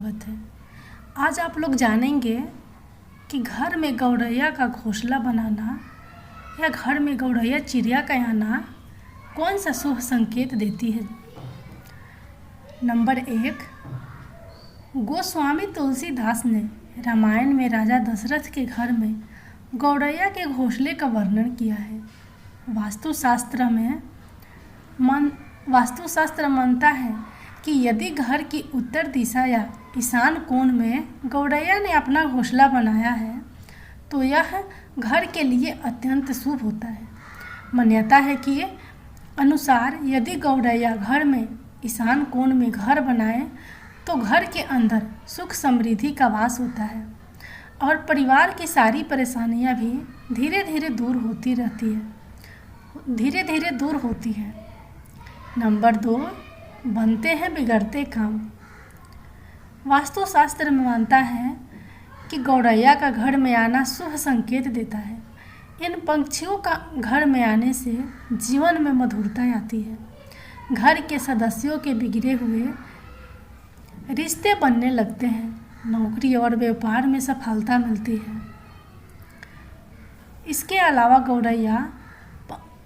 बात है। आज आप लोग जानेंगे कि घर में गौरैया का घोंसला बनाना या घर में गौरैया चिड़िया का आना कौन सा शुभ संकेत देती है। नंबर 1, गोस्वामी तुलसीदास ने रामायण में राजा दशरथ के घर में गौरैया के घोंसले का वर्णन किया है। वास्तुशास्त्र मानता है कि यदि घर की उत्तर दिशा या ईशान कोण में गौरैया ने अपना घोंसला बनाया है तो यह घर के लिए अत्यंत शुभ होता है। मान्यता है कि अनुसार यदि गौरैया घर में ईशान कोण में घर बनाए तो घर के अंदर सुख समृद्धि का वास होता है और परिवार की सारी परेशानियां भी धीरे धीरे दूर होती है। नंबर 2, बनते हैं बिगड़ते काम। वास्तुशास्त्र में मानता है कि गौरैया का घर में आना शुभ संकेत देता है। इन पंछियों का घर में आने से जीवन में मधुरता आती है। घर के सदस्यों के बिगड़े हुए रिश्ते बनने लगते हैं। नौकरी और व्यापार में सफलता मिलती है। इसके अलावा गौरैया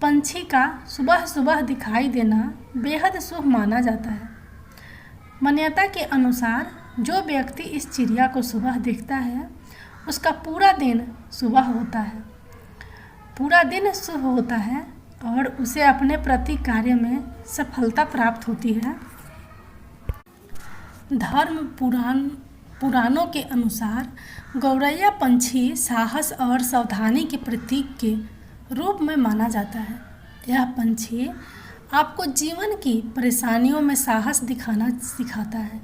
पंछी का सुबह सुबह दिखाई देना बेहद शुभ माना जाता है। मान्यता के अनुसार जो व्यक्ति इस चिड़िया को सुबह देखता है उसका पूरा दिन शुभ होता है और उसे अपने प्रति कार्य में सफलता प्राप्त होती है। धर्म पुराणों के अनुसार गौरैया पंछी साहस और सावधानी के प्रतीक के रूप में माना जाता है। यह पंछी आपको जीवन की परेशानियों में साहस दिखाना सिखाता है।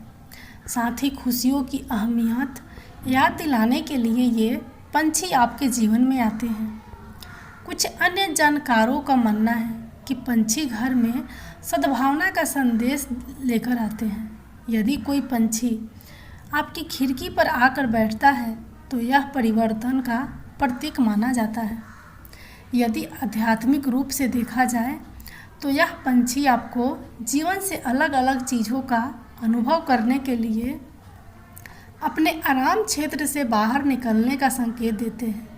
साथ ही खुशियों की अहमियत याद दिलाने के लिए ये पंछी आपके जीवन में आते हैं। कुछ अन्य जानकारों का मानना है कि पंछी घर में सद्भावना का संदेश लेकर आते हैं। यदि कोई पंछी आपकी खिड़की पर आकर बैठता है तो यह परिवर्तन का प्रतीक माना जाता है। यदि आध्यात्मिक रूप से देखा जाए तो यह पंछी आपको जीवन से अलग अलग चीज़ों का अनुभव करने के लिए अपने आराम क्षेत्र से बाहर निकलने का संकेत देते हैं।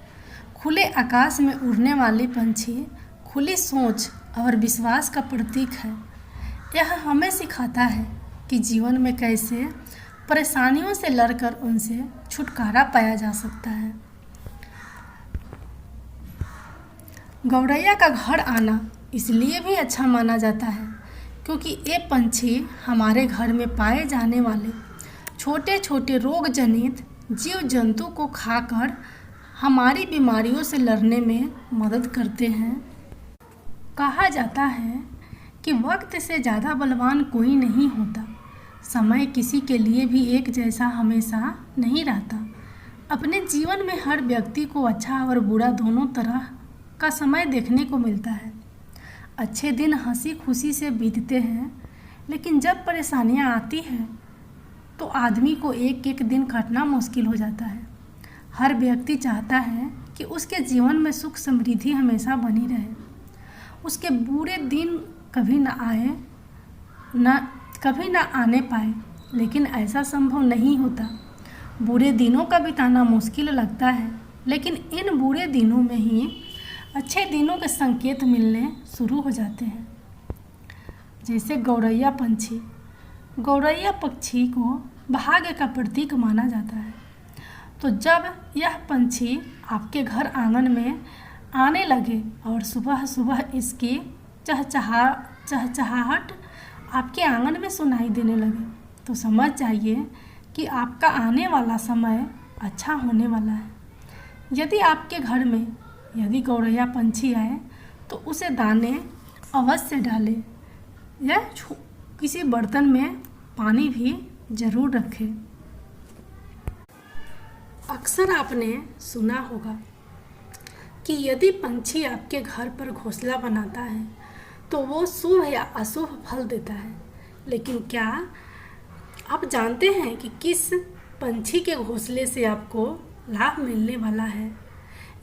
खुले आकाश में उड़ने वाले पंछी खुली सोच और विश्वास का प्रतीक है। यह हमें सिखाता है कि जीवन में कैसे परेशानियों से लड़कर उनसे छुटकारा पाया जा सकता है। गौरैया का घर आना इसलिए भी अच्छा माना जाता है क्योंकि ये पंछी हमारे घर में पाए जाने वाले छोटे छोटे रोग जनित जीव जंतु को खाकर हमारी बीमारियों से लड़ने में मदद करते हैं। कहा जाता है कि वक्त से ज़्यादा बलवान कोई नहीं होता। समय किसी के लिए भी एक जैसा हमेशा नहीं रहता। अपने जीवन में हर व्यक्ति को अच्छा और बुरा दोनों तरह का समय देखने को मिलता है। अच्छे दिन हंसी खुशी से बीतते हैं, लेकिन जब परेशानियां आती हैं तो आदमी को एक एक दिन काटना मुश्किल हो जाता है। हर व्यक्ति चाहता है कि उसके जीवन में सुख समृद्धि हमेशा बनी रहे। उसके बुरे दिन कभी ना आने पाए, लेकिन ऐसा संभव नहीं होता। बुरे दिनों का बिताना मुश्किल लगता है, लेकिन इन बुरे दिनों में ही अच्छे दिनों के संकेत मिलने शुरू हो जाते हैं। जैसे गौरैया पक्षी को भाग्य का प्रतीक माना जाता है। तो जब यह पंछी आपके घर आंगन में आने लगे और सुबह सुबह इसकी चहचहाहट आपके आंगन में सुनाई देने लगे तो समझ जाइए कि आपका आने वाला समय अच्छा होने वाला है। यदि आपके घर में गौरैया पंछी आए तो उसे दाने अवश्य डालें या किसी बर्तन में पानी भी जरूर रखें। अक्सर आपने सुना होगा कि यदि पंछी आपके घर पर घोंसला बनाता है तो वो शुभ या अशुभ फल देता है। लेकिन क्या आप जानते हैं कि किस पंछी के घोंसले से आपको लाभ मिलने वाला है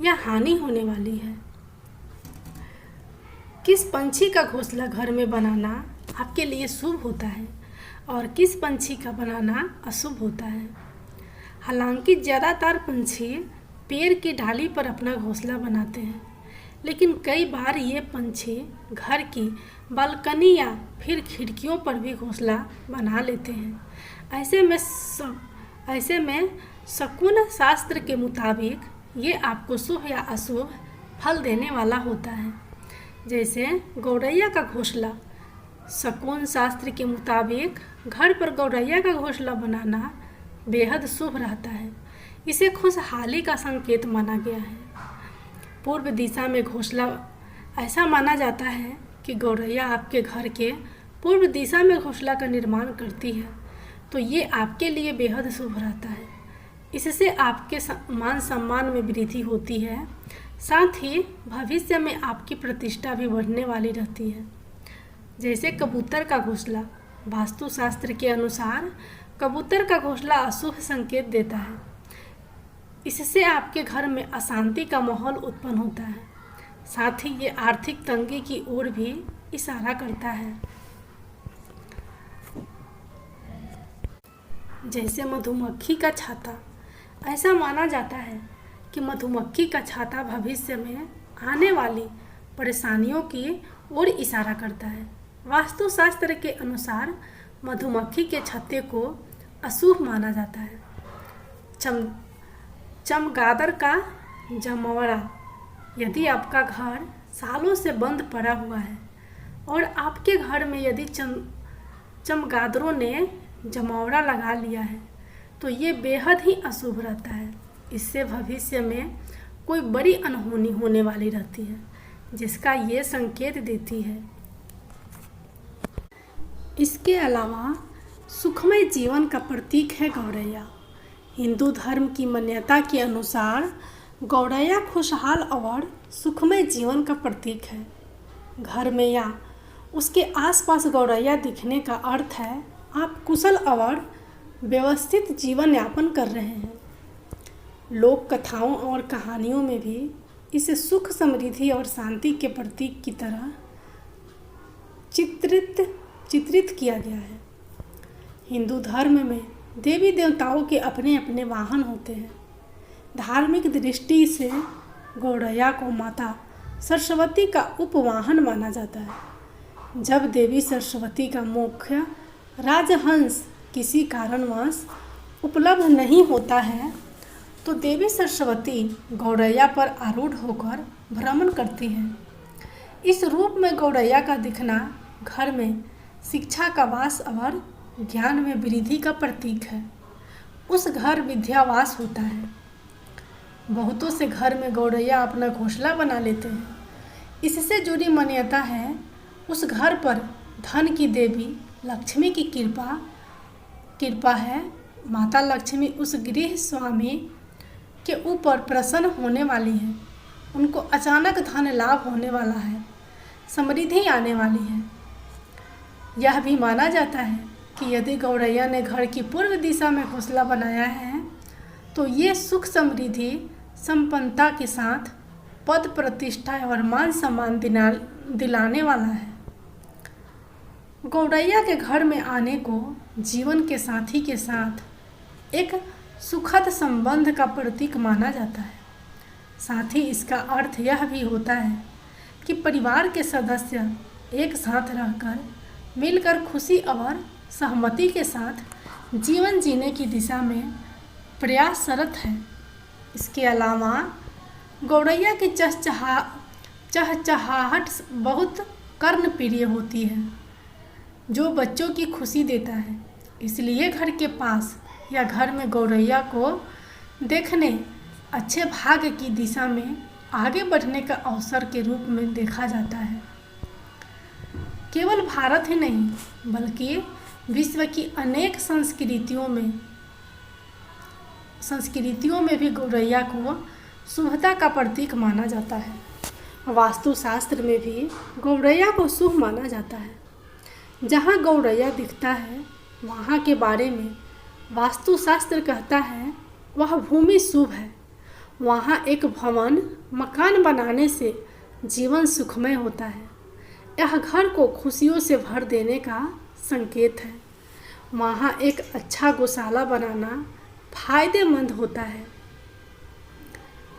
या हानि होने वाली है? किस पंछी का घोंसला घर में बनाना आपके लिए शुभ होता है और किस पंछी का बनाना अशुभ होता है। हालांकि ज़्यादातर पंछी पेड़ की डाली पर अपना घोंसला बनाते हैं, लेकिन कई बार ये पंछी घर की बालकनी या फिर खिड़कियों पर भी घोंसला बना लेते हैं। ऐसे में शकुन शास्त्र के मुताबिक ये आपको शुभ या अशुभ फल देने वाला होता है। जैसे गौरैया का घोंसला, शकुन शास्त्र के मुताबिक घर पर गौरैया का घोंसला बनाना बेहद शुभ रहता है। इसे खुशहाली का संकेत माना गया है। पूर्व दिशा में घोंसला, ऐसा माना जाता है कि गौरैया आपके घर के पूर्व दिशा में घोंसला का निर्माण करती है, तो ये आपके लिए बेहद शुभ रहता है। इससे आपके मान सम्मान में वृद्धि होती है, साथ ही भविष्य में आपकी प्रतिष्ठा भी बढ़ने वाली रहती है। जैसे कबूतर का घोंसला, वास्तुशास्त्र के अनुसार कबूतर का घोंसला अशुभ संकेत देता है। इससे आपके घर में अशांति का माहौल उत्पन्न होता है, साथ ही ये आर्थिक तंगी की ओर भी इशारा करता है। जैसे मधुमक्खी का छाता, ऐसा माना जाता है कि मधुमक्खी का छाता भविष्य में आने वाली परेशानियों की ओर इशारा करता है। वास्तुशास्त्र के अनुसार मधुमक्खी के छत्ते को अशुभ माना जाता है। चमगादड़ का जमावड़ा, यदि आपका घर सालों से बंद पड़ा हुआ है और आपके घर में यदि चमगादड़ों ने जमावड़ा लगा लिया है, तो ये बेहद ही अशुभ रहता है। इससे भविष्य में कोई बड़ी अनहोनी होने वाली रहती है, जिसका ये संकेत देती है। इसके अलावा सुखमय जीवन का प्रतीक है गौरैया। हिंदू धर्म की मान्यता के अनुसार गौरैया खुशहाल और सुखमय जीवन का प्रतीक है। घर में या उसके आसपास गौरैया दिखने का अर्थ है आप कुशल और व्यवस्थित जीवन यापन कर रहे हैं। लोक कथाओं और कहानियों में भी इसे सुख, समृद्धि और शांति के प्रतीक की तरह चित्रित किया गया है। हिंदू धर्म में देवी देवताओं के अपने अपने वाहन होते हैं। धार्मिक दृष्टि से गौरैया को माता सरस्वती का उपवाहन माना जाता है। जब देवी सरस्वती का मुख्य राजहंस किसी कारणवश उपलब्ध नहीं होता है, तो देवी सरस्वती गौरैया पर आरूढ़ होकर भ्रमण करती हैं। इस रूप में गौरैया का दिखना घर में शिक्षा का वास और ज्ञान में वृद्धि का प्रतीक है। उस घर विद्यावास होता है। बहुतों से घर में गौरैया अपना घोंसला बना लेते हैं। इससे जुड़ी मान्यता है उस घर पर धन की देवी लक्ष्मी की कृपा है। माता लक्ष्मी उस गृह स्वामी के ऊपर प्रसन्न होने वाली है। उनको अचानक धन लाभ होने वाला है, समृद्धि आने वाली है। यह भी माना जाता है कि यदि गौरैया ने घर की पूर्व दिशा में घोंसला बनाया है, तो ये सुख, समृद्धि, संपन्नता के साथ पद प्रतिष्ठा और मान सम्मान दिलाने वाला है। गौरैया के घर में आने को जीवन के साथी के साथ एक सुखद संबंध का प्रतीक माना जाता है। साथ ही इसका अर्थ यह भी होता है कि परिवार के सदस्य एक साथ रहकर मिलकर खुशी और सहमति के साथ जीवन जीने की दिशा में प्रयासरत है। इसके अलावा गौरैया की चहचहाहट बहुत कर्णप्रिय होती है, जो बच्चों की खुशी देता है। इसलिए घर के पास या घर में गौरैया को देखने अच्छे भाग्य की दिशा में आगे बढ़ने का अवसर के रूप में देखा जाता है। केवल भारत ही नहीं बल्कि विश्व की अनेक संस्कृतियों में भी गौरैया को शुभता का प्रतीक माना जाता है। वास्तुशास्त्र में भी गौरैया को शुभ माना जाता है। जहाँ गौरैया दिखता है वहाँ के बारे में वास्तुशास्त्र कहता है वह भूमि शुभ है। वहाँ एक भवन, मकान बनाने से जीवन सुखमय होता है। यह घर को खुशियों से भर देने का संकेत है। वहाँ एक अच्छा गौशाला बनाना फायदेमंद होता है।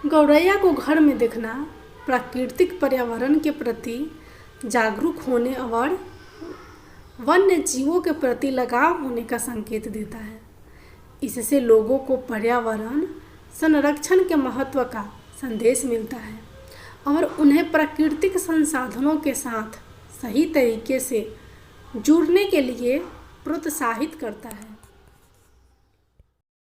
गौरैया को घर में देखना प्राकृतिक पर्यावरण के प्रति जागरूक होने और वन्य जीवों के प्रति लगाव होने का संकेत देता है। इससे लोगों को पर्यावरण संरक्षण के महत्व का संदेश मिलता है और उन्हें प्राकृतिक संसाधनों के साथ सही तरीके से जुड़ने के लिए प्रोत्साहित करता है।